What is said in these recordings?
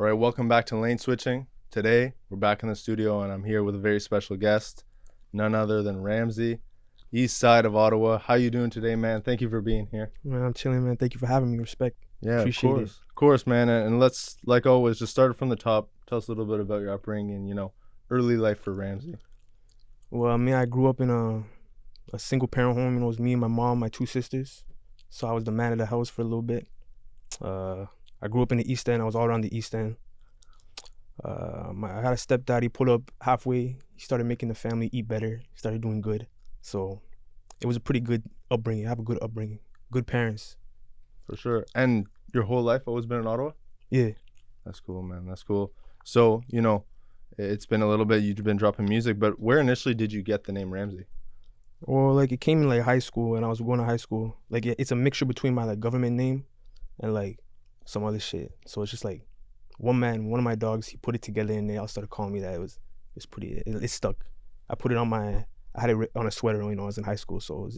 All right, welcome back to Lane Switching. Today, we're back in the studio, and I'm here with a very special guest, none other than Ramzy, east side of Ottawa. How you doing today, man? Thank you for being here. Man, I'm chilling, man. Thank you for having me. Respect. Yeah, Appreciate it. Of course, man. And let's, like always, just start from the top. Tell us a little bit about your upbringing, early life for Ramzy. Well, I grew up in a single parent home. It was me and my mom, my two sisters. So I was the man of the house for a little bit. I grew up in the East End. I was all around the East End. I had a stepdad. He pulled up halfway. He started making the family eat better. He started doing good. So it was a pretty good upbringing. I have a good upbringing. Good parents. For sure. And your whole life always been in Ottawa? Yeah. That's cool, man. That's cool. So, it's been a little bit, you've been dropping music, but where initially did you get the name Ramzy? Well, it came in high school, and I was going to high school. It's a mixture between my government name and some other shit. So it's just one of my dogs, he put it together, and they all started calling me that. It stuck. I had it on a sweater when I was in high school, so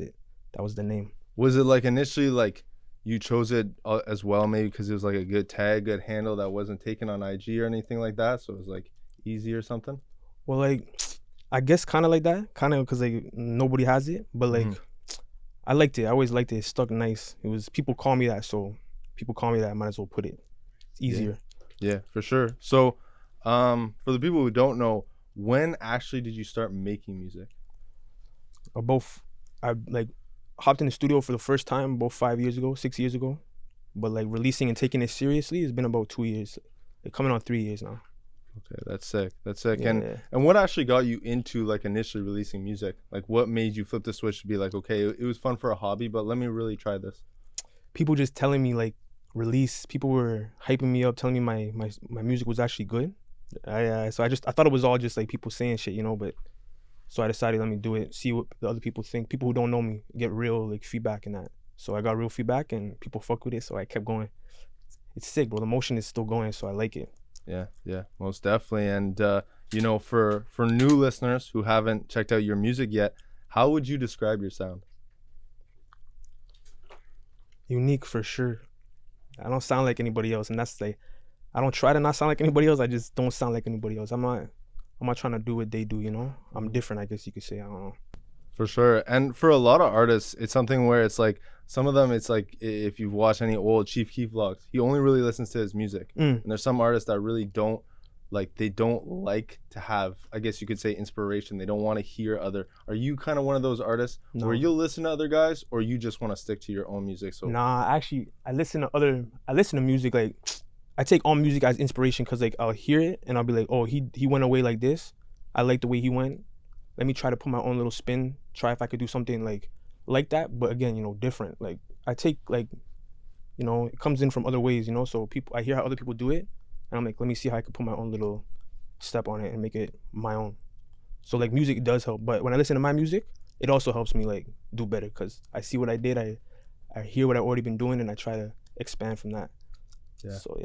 that was the name. Was it initially you chose it as well, maybe because it was a good tag, good handle that wasn't taken on IG or anything like that, so it was easy or something? Well, I guess kind of like that, because nobody has it, but I liked it. I always liked it. It stuck nice. People call me that, so people call me that, I might as well put it. It's easier. Yeah, for sure. So for the people who don't know, when actually did you start making music? I hopped in the studio for the first time about 6 years ago, but releasing and taking it seriously has been about 2 years. Coming on 3 years now. Okay, that's sick. Yeah. And what actually got you into initially releasing music? What made you flip the switch to be okay, it was fun for a hobby, but let me really try this? People just telling me release. People were hyping me up, telling me my music was actually good. I thought it was all just people saying shit, but so I decided, let me do it, see what the other people think. People who don't know me get real feedback and that. So I got real feedback and people fuck with it, so I kept going. It's sick, bro. The motion is still going, so I like it. Yeah, most definitely. And for new listeners who haven't checked out your music yet, how would you describe your sound? Unique for sure. I don't sound like anybody else, and that's I don't try to not sound like anybody else. I just don't sound like anybody else. I'm not trying to do what they do, I'm different, I guess you could say. I don't know. For sure. And for a lot of artists, it's something where it's some of them, it's if you've watched any old Chief Keef vlogs, he only really listens to his music. And there's some artists that really don't they don't like to have, I guess you could say, inspiration. They don't want to hear other. Are you kind of one of those artists where you'll listen to other guys, or you just want to stick to your own music? So Nah, actually, I listen to music. I take all music as inspiration, because I'll hear it and I'll be oh, he went away like this. I like the way he went. Let me try to put my own little spin. Try if I could do something like that, but again, different. I take it comes in from other ways, So I hear how other people do it, and I'm let me see how I could put my own little step on it and make it my own. So music does help, but when I listen to my music, it also helps me do better, because I see what I did. I hear what I've already been doing, and I try to expand from that. Yeah. So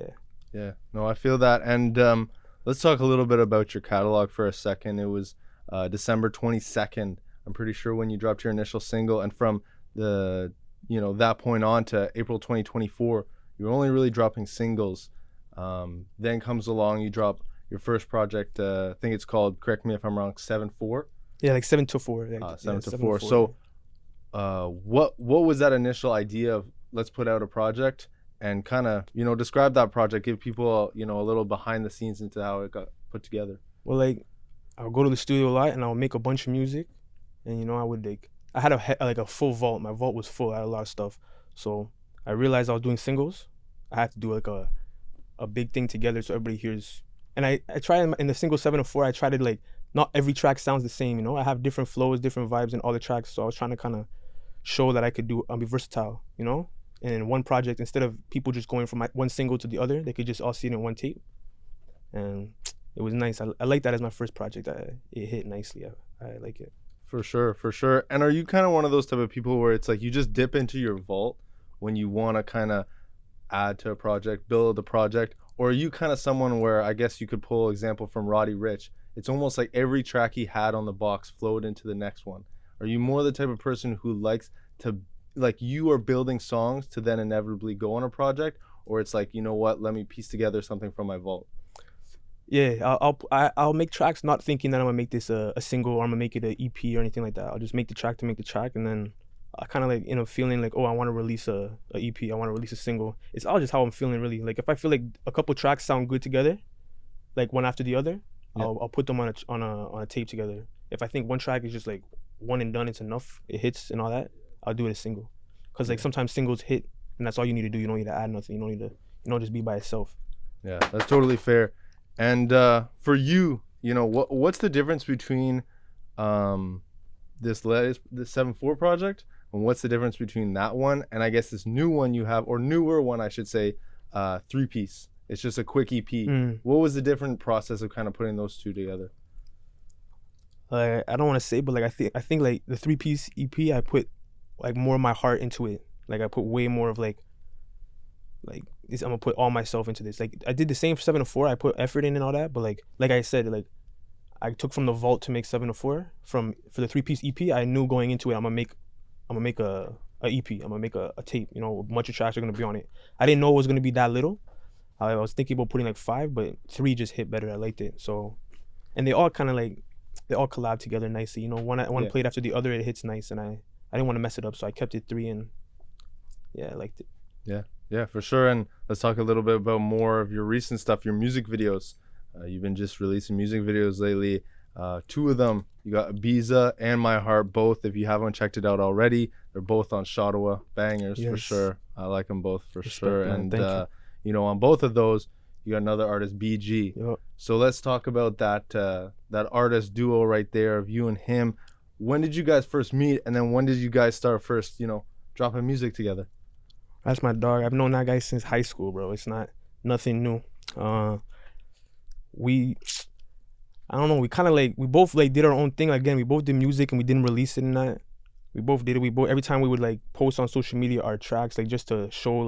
yeah. No, I feel that. And let's talk a little bit about your catalog for a second. It was December 22nd, I'm pretty sure, when you dropped your initial single, and from the that point on to April 2024, you're only really dropping singles. Then comes along, you drop your first project, I think it's called, correct me if I'm wrong, 7-4. Yeah, 7 to 4. 7 to 4. So what was that initial idea of, let's put out a project, and kind of describe that project, give people a little behind the scenes into how it got put together? Well, I'll go to the studio a lot, and I'll make a bunch of music, and I would I had a full vault. My vault was full. I had a lot of stuff, so I realized I was doing singles. I had to do a big thing together so everybody hears. And I try in the single 7 to 4. I try to not every track sounds the same. I have different flows, different vibes in all the tracks. So I was trying to kind of show that I could be versatile. And in one project, instead of people just going from one single to the other, they could just all see it in one tape. And it was nice. I like that as my first project. It hit nicely. I like it. For sure. And are you kind of one of those type of people where it's you just dip into your vault when you want to kind of add to a project, build a project? Or are you kind of someone where, I guess you could pull example from Roddy Ricch, it's almost like every track he had on the box flowed into the next one? Are you more the type of person who likes to, you are building songs to then inevitably go on a project? or it's like, you know what, let me piece together something from my vault? Yeah, I'll make tracks not thinking that I'm gonna make this a single or I'm gonna make it an EP or anything like that. I'll just make the track to make the track, and then I kind of like feeling like, oh, I want to release a EP, I want to release a single. It's all just how I'm feeling really. Like if I feel like a couple tracks sound good together, like one after the other, Yeah. I'll put them on a tape together. If I think one track is just like one and done, it's enough, it hits and all that, I'll do it as single. Cause like Yeah. sometimes singles hit, and that's all you need to do. You don't need to add nothing. You don't need to, just be by itself. Yeah, that's totally fair. And for you, you know, what's the difference between this 7/4 project, and what's the difference between that one and I guess this new one you have, or newer one I should say, 3-piece? It's just a quick EP. What was the different process of kind of putting those two together? I don't want to say, but like I think like the 3-piece EP, I put like more of my heart into it. Like I put way more of like this, I'm gonna put all myself into this. Like I did the same for 7/4. I put effort in and all that, but like I said, like I took from the vault to make 7/4. For the 3-piece EP, I knew going into it, I'm gonna make a EP. I'm gonna make a tape. You know, a bunch of tracks are gonna be on it. I didn't know it was gonna be that little. I was thinking about putting like 5, but 3 just hit better. I liked it. So, and they all kind of like, they all collab together nicely. You know, one played after the other, it hits nice, and I didn't want to mess it up, so I kept it 3, and yeah, I liked it. Yeah, for sure. And let's talk a little bit about more of your recent stuff, your music videos. You've been just releasing music videos lately. 2 of them, you got IBIZA and My Heart, both. If you haven't checked it out already, they're both on Shottawa. Bangers, for sure. I like them both for sure. Man, and you know, on both of those, you got another artist, BG. Yep. So let's talk about that artist duo right there of you and him. When did you guys first meet, and then when did you guys start first, you know, dropping music together? That's my dog. I've known that guy since high school, bro. It's not nothing new. I don't know. We kind of like, we both like did our own thing. Again, we both did music and we didn't release it and that. We both did it. We both, every time we would like post on social media our tracks, like just to show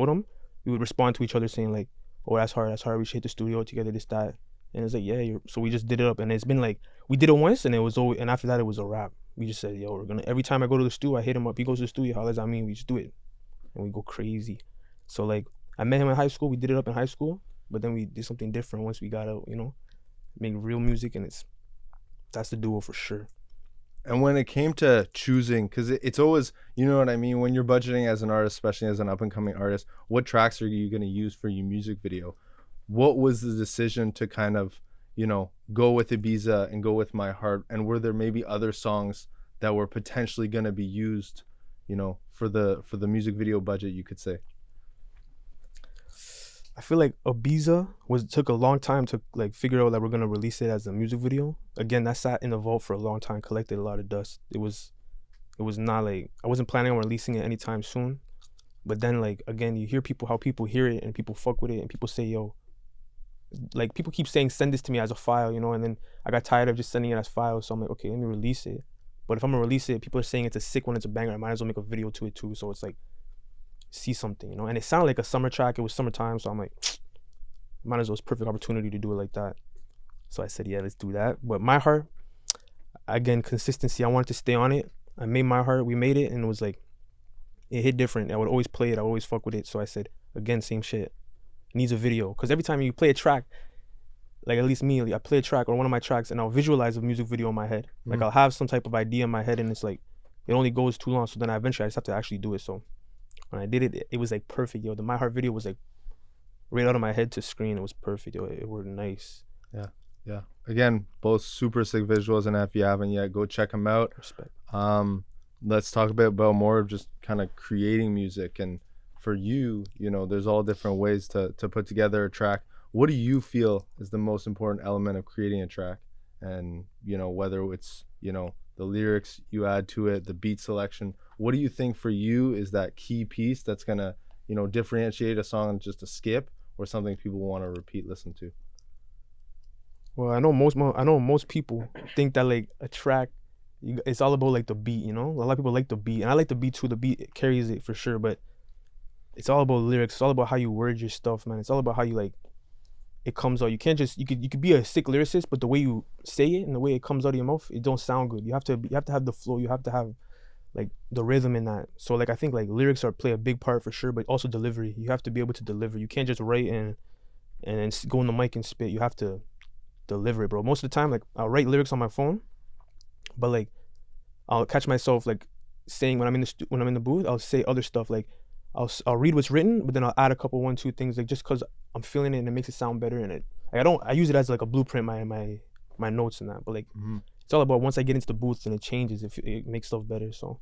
them, we would respond to each other saying like, oh, that's hard. We should hit the studio together, this, that. And it's like, yeah. So we just did it up, and it's been like, we did it once, and it was always, and after that it was a wrap. We just said, yo, we're gonna, every time I go to the studio, I hit him up. He goes to the studio, hollers at me, we just do it. And we go crazy. So like I met him in high school, we did it up in high school, but then we did something different once we got out, you know, make real music, and that's the duo for sure. And when it came to choosing, because it's always, you know what I mean, when you're budgeting as an artist, especially as an up and coming artist, what tracks are you going to use for your music video? What was the decision to kind of, you know, go with IBIZA and go with My Heart? And were there maybe other songs that were potentially going to be used, you know, for the music video budget, you could say? I feel like IBIZA took a long time to like figure out that we're gonna release it as a music video. Again, that sat in the vault for a long time, collected a lot of dust. It was not like, I wasn't planning on releasing it anytime soon. But then like, again, you hear how people hear it, and people fuck with it, and people say, yo, like people keep saying send this to me as a file, you know, and then I got tired of just sending it as files, so I'm like, okay, let me release it. But if I'm gonna release it, people are saying it's a sick one, it's a banger, I might as well make a video to it too. So it's like, see something, you know. And it sounded like a summer track, it was summertime, so I'm like, might as well, it's perfect opportunity to do it like that. So I said, yeah, let's do that. But My Heart, again, consistency, I wanted to stay on it. I made My Heart, we made it, and it was like, it hit different. I would always play it, I would always fuck with it. So I said, again, same shit, it needs a video. Because every time you play a track, like at least me, I play a track or one of my tracks, and I'll visualize a music video in my head. Like I'll have some type of idea in my head, and it's like, it only goes too long, so then eventually I just have to actually do it. So when I did it, it was like perfect, yo. The My Heart video was like right out of my head to screen. It was perfect, yo. It worked nice. Yeah. Again, both super sick visuals, and if you haven't yet, go check them out. Respect. Let's talk about more of just kind of creating music. And for you, you know, there's all different ways to put together a track. What do you feel is the most important element of creating a track? And, you know, whether it's, you know, the lyrics you add to it, the beat selection, what do you think for you is that key piece that's gonna, you know, differentiate a song just a skip or something people want to repeat listen to? Well, I know most people think that like a track, it's all about like the beat, you know. A lot of people like the beat, and I like the beat too. The beat carries it for sure, but it's all about lyrics. It's all about how you word your stuff, man. It's all about how you like it comes out. You can't just, you could be a sick lyricist, but the way you say it and the way it comes out of your mouth, it don't sound good. You have to have the flow. You have to have like the rhythm in that. So like I think like lyrics play a big part for sure, but also delivery. You have to be able to deliver. You can't just write and go in the mic and spit. You have to deliver it, bro. Most of the time, like I'll write lyrics on my phone, but like I'll catch myself like saying when I'm in when I'm in the booth, I'll say other stuff like I'll read what's written, but then I'll add a couple 1-2 things like just cause I'm feeling it and it makes it sound better. And I use it as like a blueprint, my notes and that. But like it's all about once I get into the booth and it changes, it makes stuff better. So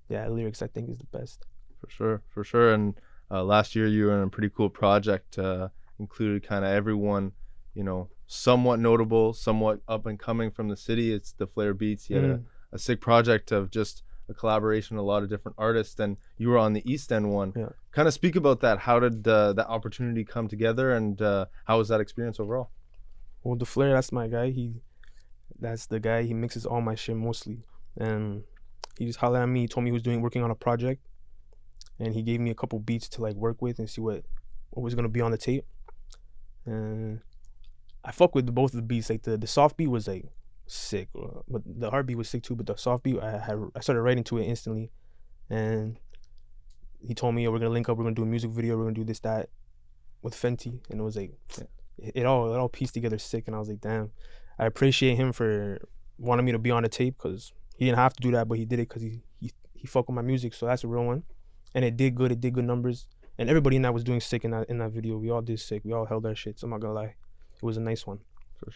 yeah, lyrics I think is the best. For sure. And last year you were in a pretty cool project, included kind of everyone, you know, somewhat notable, somewhat up and coming from the city. It's the Flair Beats. You had a sick project of just a collaboration, a lot of different artists, and you were on the East End one. Yeah. Kind of speak about that. How did that opportunity come together, and how was that experience overall? Well, the Flair, that's my guy. That's the guy. He mixes all my shit mostly, and he just hollered at me. He told me he was working on a project, and he gave me a couple beats to like work with and see what was gonna be on the tape. And I fuck with both of the beats. Like the soft beat was like sick, but the hard beat was sick too. But the soft beat, I started writing to it instantly, and he told me, "Yo, we're gonna link up. We're gonna do a music video. We're gonna do this, that, with Fenty." And it was like, it all pieced together sick. And I was like, damn, I appreciate him for wanting me to be on the tape, because he didn't have to do that, but he did it because he fucked with my music. So that's a real one, and it did good. It did good numbers, and everybody in that was doing sick in that video. We all did sick. We all held our shit. So I'm not gonna lie, it was a nice one.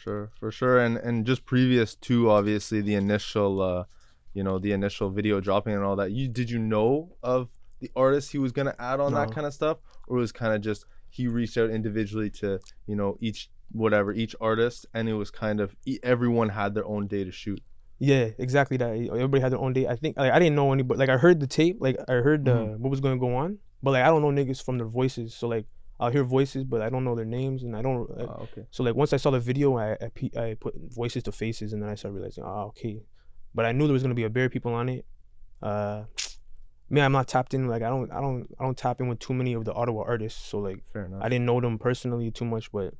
For sure. And just previous to obviously the initial, the initial video dropping and all that, did you know of the artist he was gonna add on that kind of stuff, or it was kind of just he reached out individually to each artist, and it was kind of everyone had their own day to shoot? Yeah, exactly that. Everybody had their own day. I think like I didn't know anybody. Like I heard the tape, like I heard what was going to go on, but like I don't know niggas from their voices. So like I'll hear voices, but I don't know their names, and I don't. Okay. So like once I saw the video, I put voices to faces, and then I started realizing, okay. But I knew there was gonna be a bare people on it. Me, I'm not tapped in. Like I don't tap in with too many of the Ottawa artists. So like Fair enough. I didn't know them personally too much, but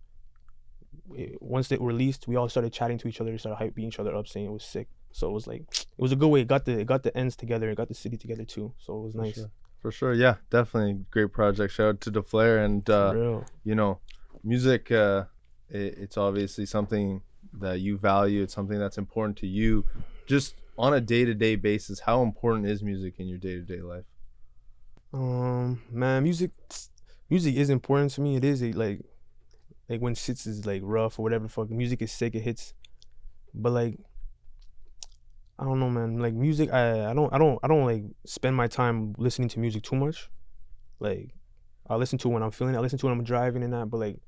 once they released, we all started chatting to each other, started hyping each other up, saying it was sick. So it was like it was a good way. It got the ends together. It got the city together too. So it was nice. For sure. Yeah, definitely great project. Shout out to the Flair. And music. It's obviously something that you value. It's something that's important to you. Just on a day-to-day basis, how important is music in your day-to-day life? Man, music is important to me. It is like when shit is like rough or whatever the fuck, music is sick, it hits. But like I don't know, man. Like music, I don't like spend my time listening to music too much. Like I listen to it when I'm feeling it. I listen to it when I'm driving and that. But like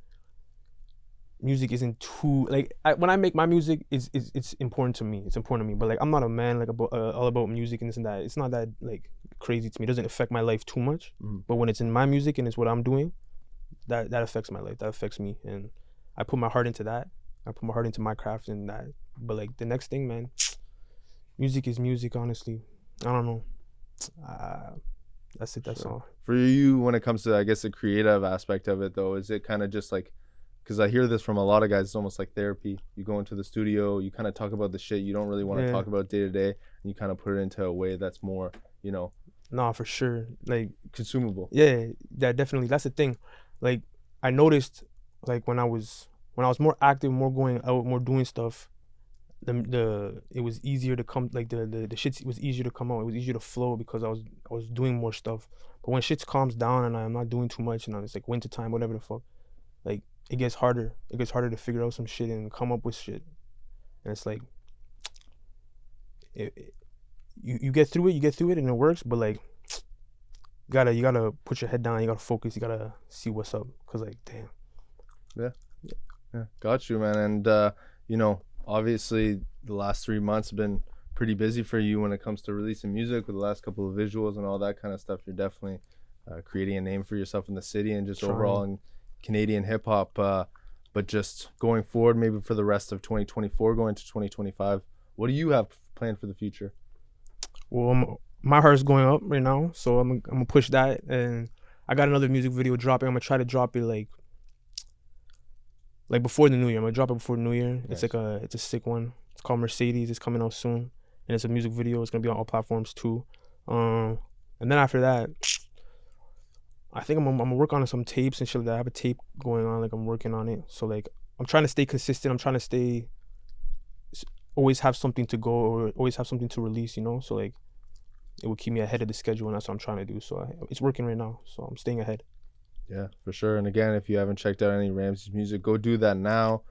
music isn't too like when I make my music, it's important to me. It's important to me. But like I'm not a man like all about music and this and that. It's not that like crazy to me. It doesn't affect my life too much. But when it's in my music and it's what I'm doing, that affects my life. That affects me, and I put my heart into that. I put my heart into my craft and that. But like the next thing, man, music is music. Honestly, I don't know. That's it. That's all. For you, when it comes to, I guess, the creative aspect of it, though, is it kind of just like, because I hear this from a lot of guys, it's almost like therapy. You go into the studio, you kind of talk about the shit you don't really want to talk about day to day, and you kind of put it into a way that's more, Nah, for sure. Like consumable. Yeah, that definitely. That's the thing. Like I noticed, like when I was more active, more going out, more doing stuff, it was easier to come. Like the shit was easier to come out. It was easier to flow because I was doing more stuff. But when shit calms down and I'm not doing too much, and it's like winter time, whatever the fuck, like it gets harder. It gets harder to figure out some shit and come up with shit. And it's like, you get through it and it works. But like, you gotta put your head down. You gotta focus. You gotta see what's up. Cause like, damn. Yeah. Got you, man. And obviously the last 3 months have been pretty busy for you when it comes to releasing music, with the last couple of visuals and all that kind of stuff. You're definitely creating a name for yourself in the city and just overall in Canadian hip hop. But just going forward, maybe for the rest of 2024, going to 2025, what do you have planned for the future? Well, my heart's going up right now, so I'm gonna push that, and I got another music video dropping. I'm gonna try to drop it like before the new year. I'm gonna drop it before the new year. Nice. It's a sick one. It's called Mercedes. It's coming out soon, and it's a music video. It's gonna be on all platforms too. And then after that, I think I'm gonna work on some tapes and shit like that. I have a tape going on, like I'm working on it. So like I'm trying to stay consistent. I'm trying to stay always have something to go or always have something to release, you know. So like it will keep me ahead of the schedule, and that's what I'm trying to do. So it's working right now. So I'm staying ahead. Yeah, for sure. And again, if you haven't checked out any Rammzy's music, go do that now.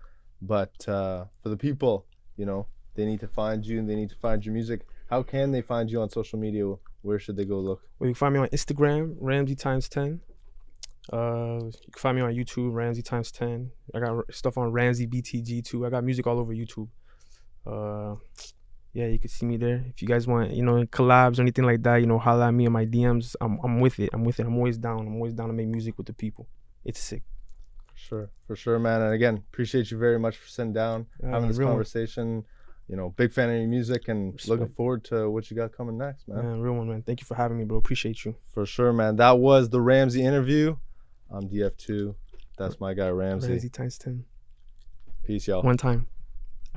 But for the people, you know, they need to find you and they need to find your music. How can they find you on social media? Where should they go look? Well, you can find me on Instagram, Rammzy10. You can find me on YouTube, Rammzy10. I got stuff on Rammzy too. I got music all over YouTube. Yeah, you can see me there. If you guys want, you know, collabs or anything like that, you know, holla at me in my DMs. I'm with it. I'm always down. I'm always down to make music with the people. It's sick. For sure, man. And again, appreciate you very much for sitting down, having this conversation. You know, big fan of your music and looking forward to what you got coming next, man. Yeah, real one, man. Thank you for having me, bro. Appreciate you. For sure, man. That was the Rammzy interview. I'm DF2. That's my guy, Rammzy. Rammzy10. Peace, y'all. One time.